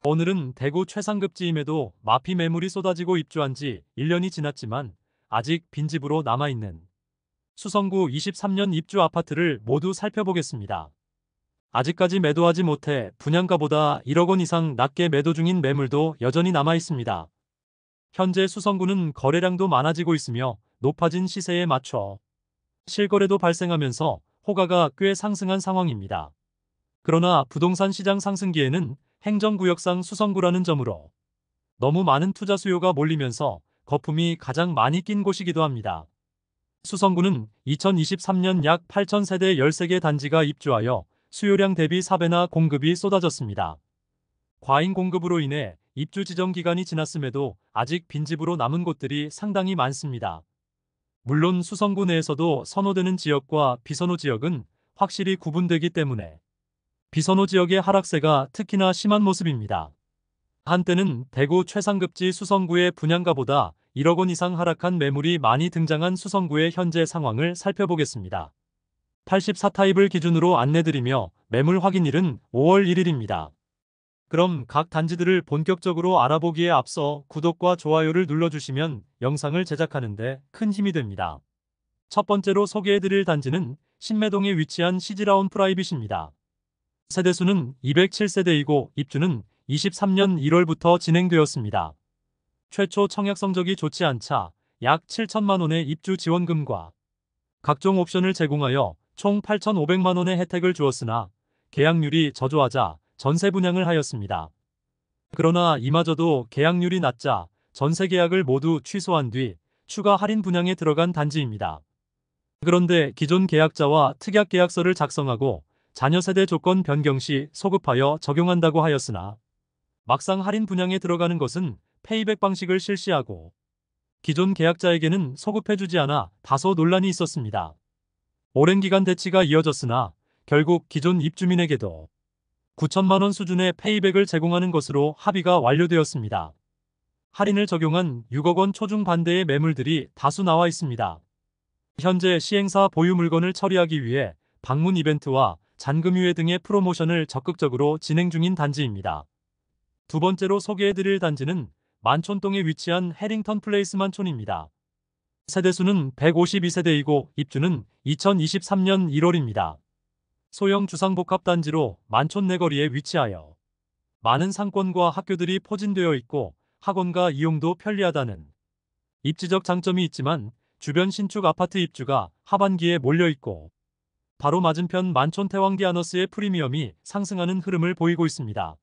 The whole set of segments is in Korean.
오늘은 대구 최상급지임에도 마피 매물이 쏟아지고 입주한 지 1년이 지났지만 아직 빈집으로 남아있는 수성구 23년 입주 아파트를 모두 살펴보겠습니다. 아직까지 매도하지 못해 분양가보다 1억 원 이상 낮게 매도 중인 매물도 여전히 남아있습니다. 현재 수성구는 거래량도 많아지고 있으며 높아진 시세에 맞춰 실거래도 발생하면서 호가가 꽤 상승한 상황입니다. 그러나 부동산 시장 상승기에는 행정구역상 수성구라는 점으로 너무 많은 투자 수요가 몰리면서 거품이 가장 많이 낀 곳이기도 합니다. 수성구는 2023년 약 8,000세대 13개 단지가 입주하여 수요량 대비 4배나 공급이 쏟아졌습니다. 과잉 공급으로 인해 입주 지정 기간이 지났음에도 아직 빈집으로 남은 곳들이 상당히 많습니다. 물론 수성구 내에서도 선호되는 지역과 비선호 지역은 확실히 구분되기 때문에 비선호 지역의 하락세가 특히나 심한 모습입니다. 한때는 대구 최상급지 수성구의 분양가보다 1억 원 이상 하락한 매물이 많이 등장한 수성구의 현재 상황을 살펴보겠습니다. 84타입을 기준으로 안내드리며 매물 확인일은 5월 1일입니다. 그럼 각 단지들을 본격적으로 알아보기에 앞서 구독과 좋아요를 눌러주시면 영상을 제작하는데 큰 힘이 됩니다. 첫 번째로 소개해드릴 단지는 신매동에 위치한 시즈라운 프라이빗입니다. 세대수는 207세대이고 입주는 23년 1월부터 진행되었습니다. 최초 청약 성적이 좋지 않자 약 7천만 원의 입주 지원금과 각종 옵션을 제공하여 총 8,500만 원의 혜택을 주었으나 계약률이 저조하자 전세 분양을 하였습니다. 그러나 이마저도 계약률이 낮자 전세 계약을 모두 취소한 뒤 추가 할인 분양에 들어간 단지입니다. 그런데 기존 계약자와 특약 계약서를 작성하고 자녀 세대 조건 변경 시 소급하여 적용한다고 하였으나 막상 할인 분양에 들어가는 것은 페이백 방식을 실시하고 기존 계약자에게는 소급해주지 않아 다소 논란이 있었습니다. 오랜 기간 대치가 이어졌으나 결국 기존 입주민에게도 9천만 원 수준의 페이백을 제공하는 것으로 합의가 완료되었습니다. 할인을 적용한 6억 원 초중 반대의 매물들이 다수 나와 있습니다. 현재 시행사 보유 물건을 처리하기 위해 방문 이벤트와 잔금유예 등의 프로모션을 적극적으로 진행 중인 단지입니다. 두 번째로 소개해드릴 단지는 만촌동에 위치한 해링턴 플레이스 만촌입니다. 세대수는 152세대이고 입주는 2023년 1월입니다. 소형 주상복합단지로 만촌 내거리에 위치하여 많은 상권과 학교들이 포진되어 있고 학원과 이용도 편리하다는 입지적 장점이 있지만 주변 신축 아파트 입주가 하반기에 몰려있고 바로 맞은편 만촌 태왕기 아너스의 프리미엄이 상승하는 흐름을 보이고 있습니다.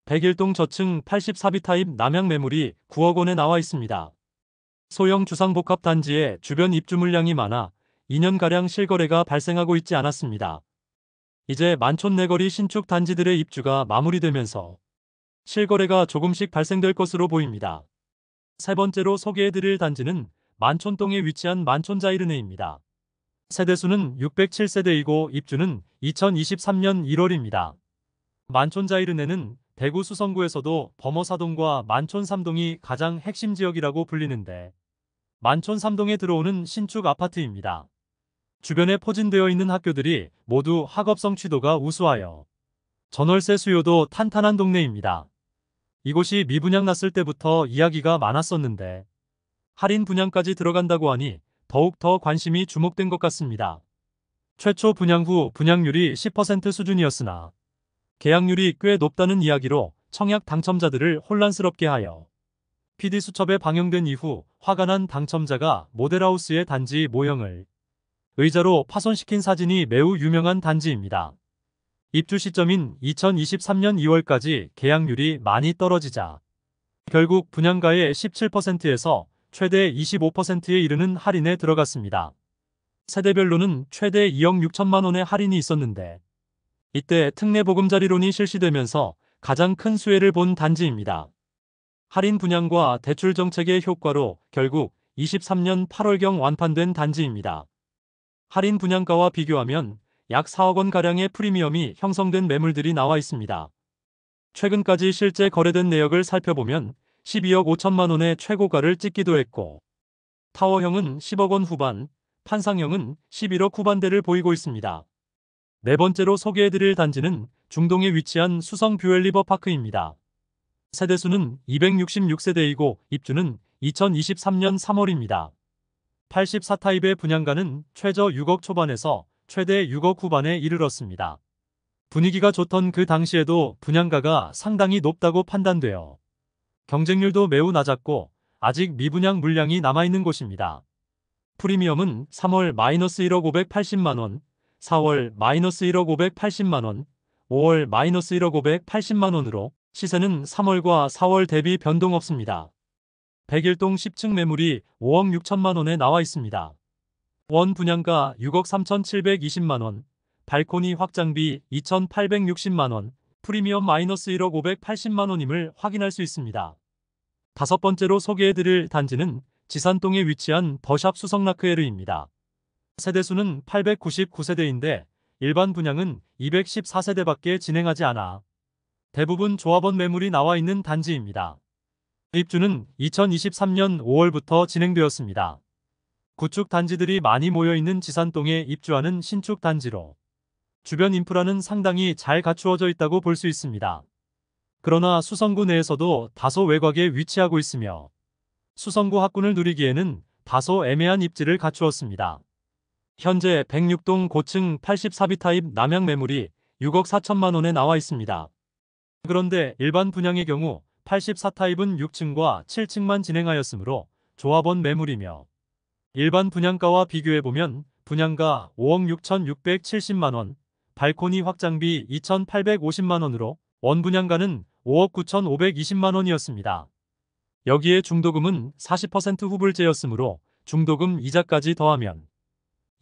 101동 저층 84비 타입 남향 매물이 9억 원에 나와 있습니다. 소형 주상복합 단지에 주변 입주 물량이 많아 2년가량 실거래가 발생하고 있지 않았습니다. 이제 만촌 내거리 신축 단지들의 입주가 마무리되면서 실거래가 조금씩 발생될 것으로 보입니다. 세 번째로 소개해드릴 단지는 만촌동에 위치한 만촌자이르네입니다. 세대수는 607세대이고 입주는 2023년 1월입니다. 만촌자이르네는 대구 수성구에서도 범어사동과 만촌 3동이 가장 핵심 지역이라고 불리는데 만촌 3동에 들어오는 신축 아파트입니다. 주변에 포진되어 있는 학교들이 모두 학업 성취도가 우수하여 전월세 수요도 탄탄한 동네입니다. 이곳이 미분양 났을 때부터 이야기가 많았었는데 할인 분양까지 들어간다고 하니 더욱 더 관심이 주목된 것 같습니다. 최초 분양 후 분양률이 10% 수준이었으나 계약률이 꽤 높다는 이야기로 청약 당첨자들을 혼란스럽게 하여 PD수첩에 방영된 이후 화가 난 당첨자가 모델하우스의 단지 모형을 의자로 파손시킨 사진이 매우 유명한 단지입니다. 입주 시점인 2023년 2월까지 계약률이 많이 떨어지자 결국 분양가의 17%에서 최대 25%에 이르는 할인에 들어갔습니다. 세대별로는 최대 2억 6천만 원의 할인이 있었는데 이때 특례 보금자리론이 실시되면서 가장 큰 수혜를 본 단지입니다. 할인 분양과 대출 정책의 효과로 결국 23년 8월경 완판된 단지입니다. 할인 분양가와 비교하면 약 4억 원가량의 프리미엄이 형성된 매물들이 나와 있습니다. 최근까지 실제 거래된 내역을 살펴보면 12억 5천만 원의 최고가를 찍기도 했고 타워형은 10억 원 후반, 판상형은 11억 후반대를 보이고 있습니다. 네 번째로 소개해드릴 단지는 중동에 위치한 수성 뷰엘 리버파크입니다. 세대수는 266세대이고 입주는 2023년 3월입니다. 84타입의 분양가는 최저 6억 초반에서 최대 6억 후반에 이르렀습니다. 분위기가 좋던 그 당시에도 분양가가 상당히 높다고 판단되어 경쟁률도 매우 낮았고 아직 미분양 물량이 남아있는 곳입니다. 프리미엄은 3월 -1억 580만원, 4월 -1억 580만원, 5월 -1억 580만원으로 시세는 3월과 4월 대비 변동 없습니다. 101동 10층 매물이 5억 6천만원에 나와 있습니다. 원 분양가 6억 3,720만원, 발코니 확장비 2,860만원, 프리미엄 -1억 580만원임을 확인할 수 있습니다. 다섯 번째로 소개해드릴 단지는 지산동에 위치한 더샵 수성라크에르입니다. 세대수는 899세대인데 일반 분양은 214세대밖에 진행하지 않아 대부분 조합원 매물이 나와 있는 단지입니다. 입주는 2023년 5월부터 진행되었습니다. 구축 단지들이 많이 모여있는 지산동에 입주하는 신축 단지로 주변 인프라는 상당히 잘 갖추어져 있다고 볼 수 있습니다. 그러나 수성구 내에서도 다소 외곽에 위치하고 있으며 수성구 학군을 누리기에는 다소 애매한 입지를 갖추었습니다. 현재 106동 고층 84B 타입 남양 매물이 6억 4천만원에 나와 있습니다. 그런데 일반 분양의 경우 84타입은 6층과 7층만 진행하였으므로 조합원 매물이며 일반 분양가와 비교해보면 분양가 5억 6,670만원, 발코니 확장비 2,850만원으로 원 분양가는 5억 9,520만원이었습니다. 여기에 중도금은 40% 후불제였으므로 중도금 이자까지 더하면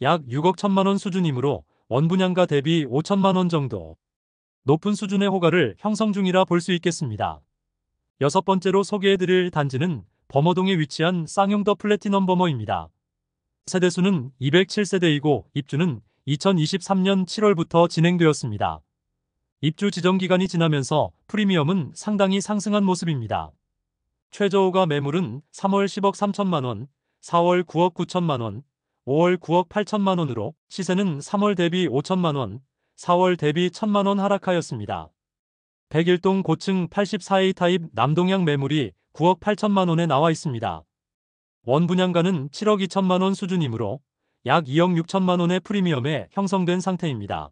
약 6억 1천만원 수준이므로 원 분양가 대비 5천만원 정도 높은 수준의 호가를 형성 중이라 볼 수 있겠습니다. 여섯 번째로 소개해드릴 단지는 범어동에 위치한 쌍용 더 플래티넘 범어입니다. 세대수는 207세대이고 입주는 2023년 7월부터 진행되었습니다. 입주 지정 기간이 지나면서 프리미엄은 상당히 상승한 모습입니다. 최저호가 매물은 3월 10억 3천만원, 4월 9억 9천만원, 5월 9억 8천만원으로 시세는 3월 대비 5천만원, 4월 대비 1천만원 하락하였습니다. 101동 고층 84A 타입 남동향 매물이 9억 8천만원에 나와 있습니다. 원 분양가는 7억 2천만원 수준이므로 약 2억 6천만원의 프리미엄에 형성된 상태입니다.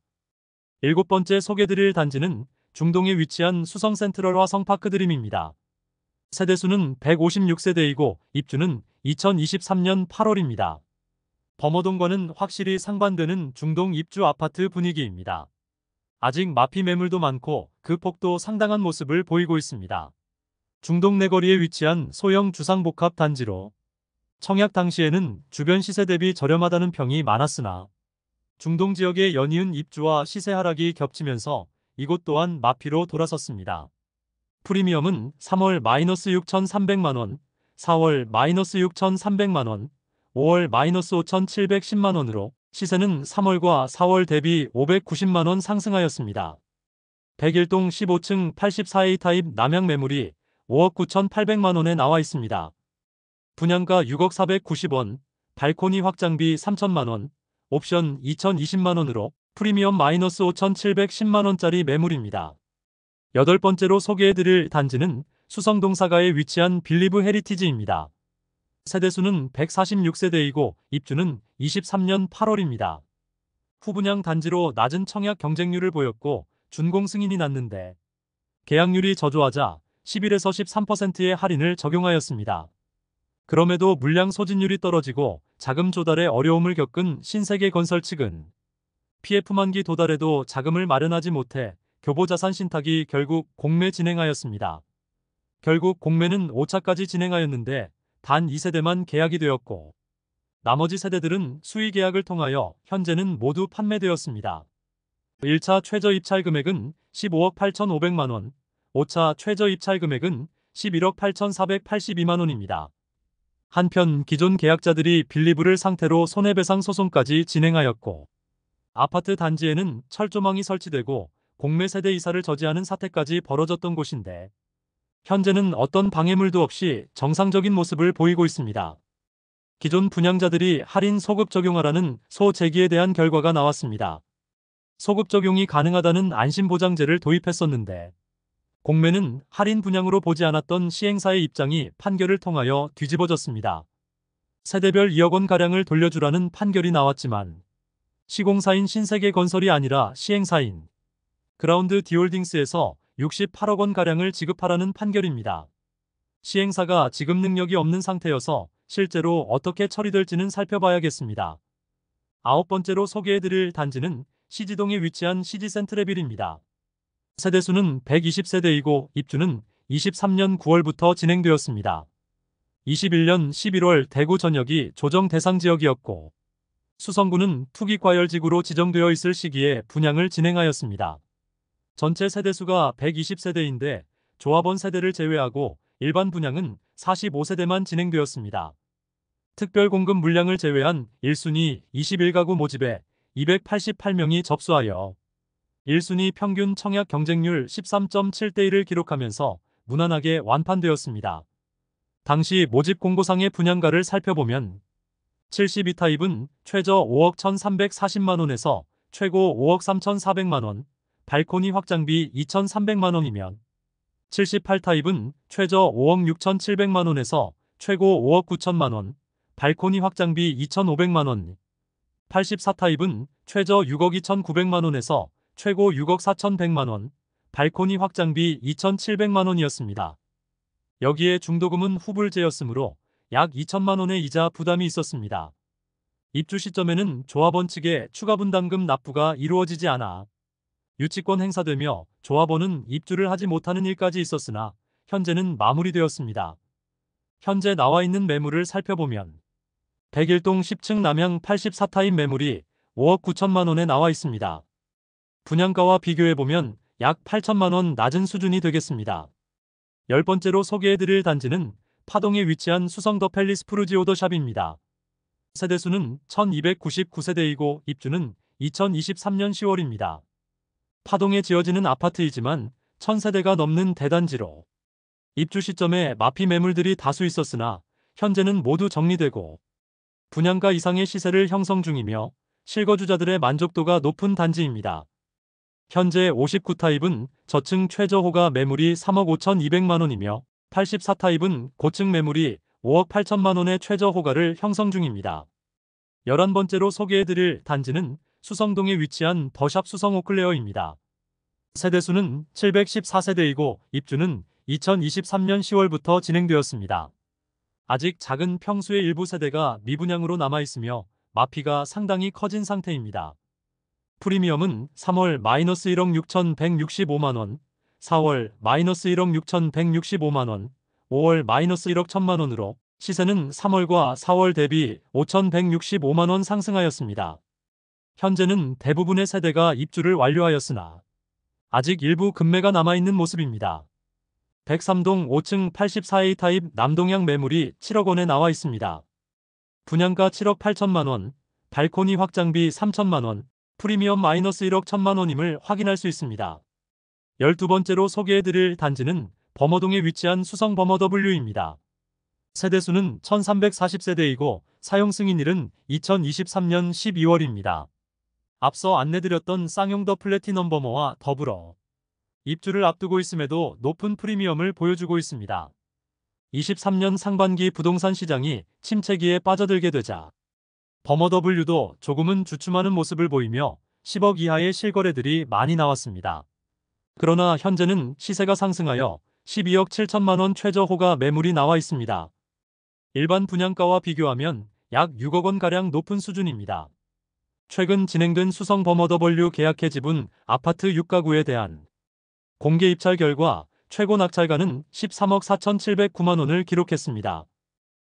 일곱 번째 소개드릴 단지는 중동에 위치한 수성센트럴 화성파크 드림입니다. 세대수는 156세대이고 입주는 2023년 8월입니다. 범어동과는 확실히 상반되는 중동 입주 아파트 분위기입니다. 아직 마피 매물도 많고 그 폭도 상당한 모습을 보이고 있습니다. 중동 내거리에 위치한 소형 주상복합 단지로 청약 당시에는 주변 시세 대비 저렴하다는 평이 많았으나 중동 지역의 연이은 입주와 시세 하락이 겹치면서 이곳 또한 마피로 돌아섰습니다. 프리미엄은 3월 -6,300만원, 4월 -6,300만원, 5월 -5,710만원으로 시세는 3월과 4월 대비 590만원 상승하였습니다. 101동 15층 84A 타입 남양 매물이 5억 9,800만원에 나와 있습니다. 분양가 6억 490원, 발코니 확장비 3천만원, 옵션 2,020만원으로 프리미엄 -5,710만원짜리 매물입니다. 여덟 번째로 소개해드릴 단지는 수성동 사가에 위치한 빌리브 헤리티지입니다. 세대수는 146세대이고 입주는 23년 8월입니다. 후분양 단지로 낮은 청약 경쟁률을 보였고 준공 승인이 났는데 계약률이 저조하자 11에서 13%의 할인을 적용하였습니다. 그럼에도 물량 소진율이 떨어지고 자금 조달에 어려움을 겪은 신세계건설 측은 PF 만기 도달에도 자금을 마련하지 못해 교보자산 신탁이 결국 공매 진행하였습니다. 결국 공매는 5차까지 진행하였는데 단 2세대만 계약이 되었고 나머지 세대들은 수의 계약을 통하여 현재는 모두 판매되었습니다. 1차 최저 입찰 금액은 15억 8,500만원, 5차 최저 입찰 금액은 11억 8,482만원입니다. 한편 기존 계약자들이 빌리브를 상태로 손해배상 소송까지 진행하였고 아파트 단지에는 철조망이 설치되고 공매 세대 이사를 저지하는 사태까지 벌어졌던 곳인데 현재는 어떤 방해물도 없이 정상적인 모습을 보이고 있습니다. 기존 분양자들이 할인 소급 적용하라는 소제기에 대한 결과가 나왔습니다. 소급 적용이 가능하다는 안심보장제를 도입했었는데 공매는 할인 분양으로 보지 않았던 시행사의 입장이 판결을 통하여 뒤집어졌습니다. 세대별 2억 원가량을 돌려주라는 판결이 나왔지만 시공사인 신세계건설이 아니라 시행사인 그라운드 디홀딩스에서 68억 원가량을 지급하라는 판결입니다. 시행사가 지급 능력이 없는 상태여서 실제로 어떻게 처리될지는 살펴봐야겠습니다. 아홉 번째로 소개해드릴 단지는 시지동에 위치한 시지센트레빌입니다. 세대수는 120세대이고 입주는 23년 9월부터 진행되었습니다. 21년 11월 대구 전역이 조정 대상 지역이었고 수성구는 투기과열지구로 지정되어 있을 시기에 분양을 진행하였습니다. 전체 세대수가 120세대인데 조합원 세대를 제외하고 일반 분양은 45세대만 진행되었습니다. 특별 공급 물량을 제외한 1순위 21가구 모집에 288명이 접수하여 1순위 평균 청약 경쟁률 13.7대 1을 기록하면서 무난하게 완판되었습니다. 당시 모집 공고상의 분양가를 살펴보면 72타입은 최저 5억 1,340만원에서 최고 5억 3,400만원, 발코니 확장비 2,300만원이면 78타입은 최저 5억 6,700만원에서 최고 5억 9천만원, 발코니 확장비 2,500만원, 84타입은 최저 6억 2,900만원에서 최고 6억 4,100만원, 발코니 확장비 2,700만원이었습니다. 여기에 중도금은 후불제였으므로 약 2천만원의 이자 부담이 있었습니다. 입주 시점에는 조합원 측에 추가 분담금 납부가 이루어지지 않아 유치권 행사되며 조합원은 입주를 하지 못하는 일까지 있었으나 현재는 마무리되었습니다. 현재 나와 있는 매물을 살펴보면 101동 10층 남향 84타입 매물이 5억 9천만원에 나와 있습니다. 분양가와 비교해보면 약 8천만원 낮은 수준이 되겠습니다. 10번째로 소개해드릴 단지는 파동에 위치한 수성 더 팰리스 푸르지오더샵입니다. 세대수는 1299세대이고 입주는 2023년 10월입니다. 파동에 지어지는 아파트이지만 1000세대가 넘는 대단지로 입주 시점에 마피 매물들이 다수 있었으나 현재는 모두 정리되고 분양가 이상의 시세를 형성 중이며 실거주자들의 만족도가 높은 단지입니다. 현재 59타입은 저층 최저호가 매물이 3억 5,200만원이며 84타입은 고층 매물이 5억 8천만원의 최저호가를 형성 중입니다. 11번째로 소개해드릴 단지는 수성동에 위치한 더샵 수성 오클레어입니다. 세대수는 714세대이고 입주는 2023년 10월부터 진행되었습니다. 아직 작은 평수의 일부 세대가 미분양으로 남아있으며 마피가 상당히 커진 상태입니다. 프리미엄은 3월 -1억 6,165만원, 4월 -1억 6,165만원, 5월 -1억 1,000만원으로 시세는 3월과 4월 대비 5,165만원 상승하였습니다. 현재는 대부분의 세대가 입주를 완료하였으나 아직 일부 급매가 남아있는 모습입니다. 103동 5층 84A 타입 남동향 매물이 7억원에 나와 있습니다. 분양가 7억 8천만원, 발코니 확장비 3천만원, 프리미엄 -1억 1천만원임을 확인할 수 있습니다. 12번째로 소개해드릴 단지는 범어동에 위치한 수성 범어W입니다. 세대수는 1340세대이고 사용 승인일은 2023년 12월입니다. 앞서 안내드렸던 쌍용 더 플래티넘 범어와 더불어 입주를 앞두고 있음에도 높은 프리미엄을 보여주고 있습니다. 23년 상반기 부동산 시장이 침체기에 빠져들게 되자 범어W도 조금은 주춤하는 모습을 보이며 10억 이하의 실거래들이 많이 나왔습니다. 그러나 현재는 시세가 상승하여 12억 7천만원 최저호가 매물이 나와 있습니다. 일반 분양가와 비교하면 약 6억원가량 높은 수준입니다. 최근 진행된 수성 범어W 계약해 지분 아파트 6가구에 대한 공개 입찰 결과 최고 낙찰가는 13억 4,709만원을 기록했습니다.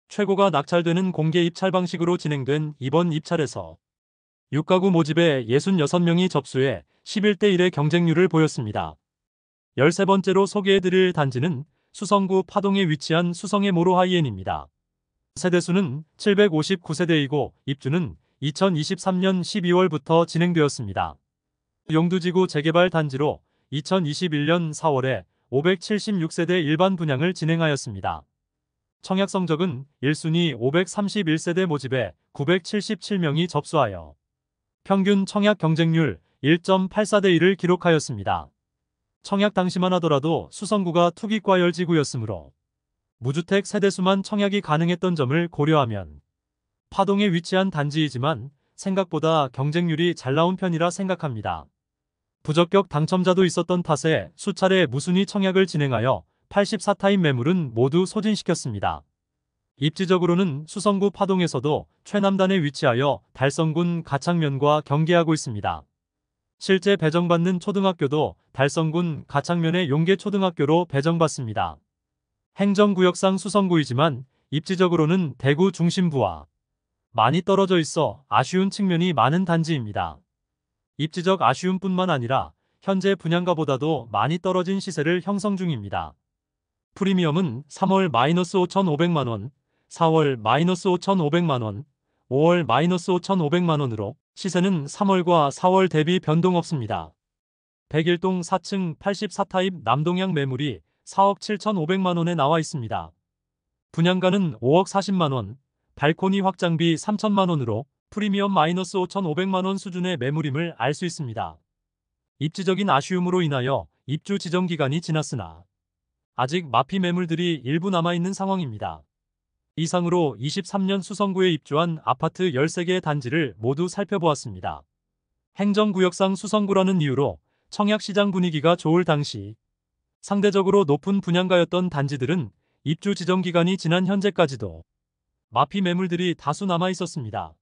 최고가 낙찰되는 공개 입찰 방식으로 진행된 이번 입찰에서 6가구 모집에 66명이 접수해 11대 1의 경쟁률을 보였습니다. 13번째로 소개해드릴 단지는 수성구 파동에 위치한 수성의 모로 하이엔입니다. 세대수는 759세대이고 입주는 2023년 12월부터 진행되었습니다. 용두지구 재개발 단지로 2021년 4월에 576세대 일반 분양을 진행하였습니다. 청약 성적은 1순위 531세대 모집에 977명이 접수하여 평균 청약 경쟁률 1.84대 1을 기록하였습니다. 청약 당시만 하더라도 수성구가 투기과열지구였으므로 무주택 세대수만 청약이 가능했던 점을 고려하면 파동에 위치한 단지이지만 생각보다 경쟁률이 잘 나온 편이라 생각합니다. 부적격 당첨자도 있었던 탓에 수차례 무순위 청약을 진행하여 84타입 매물은 모두 소진시켰습니다. 입지적으로는 수성구 파동에서도 최남단에 위치하여 달성군 가창면과 경계하고 있습니다. 실제 배정받는 초등학교도 달성군 가창면의 용계초등학교로 배정받습니다. 행정구역상 수성구이지만 입지적으로는 대구 중심부와 많이 떨어져 있어 아쉬운 측면이 많은 단지입니다. 입지적 아쉬움뿐만 아니라 현재 분양가보다도 많이 떨어진 시세를 형성 중입니다. 프리미엄은 3월 -5,500만원, 4월 -5,500만원, 5월 -5,500만원으로 시세는 3월과 4월 대비 변동 없습니다. 101동 4층 84타입 남동향 매물이 4억 7,500만원에 나와 있습니다. 분양가는 5억 40만원, 발코니 확장비 3천만원으로 프리미엄 -5,500만원 수준의 매물임을 알 수 있습니다. 입지적인 아쉬움으로 인하여 입주 지정 기간이 지났으나 아직 마피 매물들이 일부 남아있는 상황입니다. 이상으로 23년 수성구에 입주한 아파트 13개의 단지를 모두 살펴보았습니다. 행정구역상 수성구라는 이유로 청약시장 분위기가 좋을 당시 상대적으로 높은 분양가였던 단지들은 입주 지정 기간이 지난 현재까지도 마피 매물들이 다수 남아 있었습니다.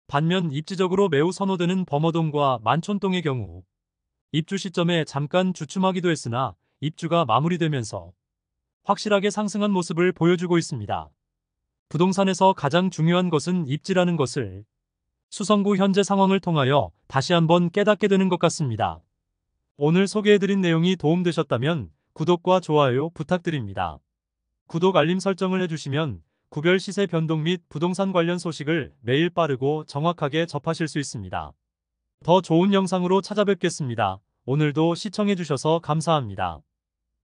반면 입지적으로 매우 선호되는 범어동과 만촌동의 경우 입주 시점에 잠깐 주춤하기도 했으나 입주가 마무리되면서 확실하게 상승한 모습을 보여주고 있습니다. 부동산에서 가장 중요한 것은 입지라는 것을 수성구 현재 상황을 통하여 다시 한번 깨닫게 되는 것 같습니다. 오늘 소개해드린 내용이 도움되셨다면 구독과 좋아요 부탁드립니다. 구독 알림 설정을 해주시면 구별 시세 변동 및 부동산 관련 소식을 매일 빠르고 정확하게 접하실 수 있습니다. 더 좋은 영상으로 찾아뵙겠습니다. 오늘도 시청해주셔서 감사합니다.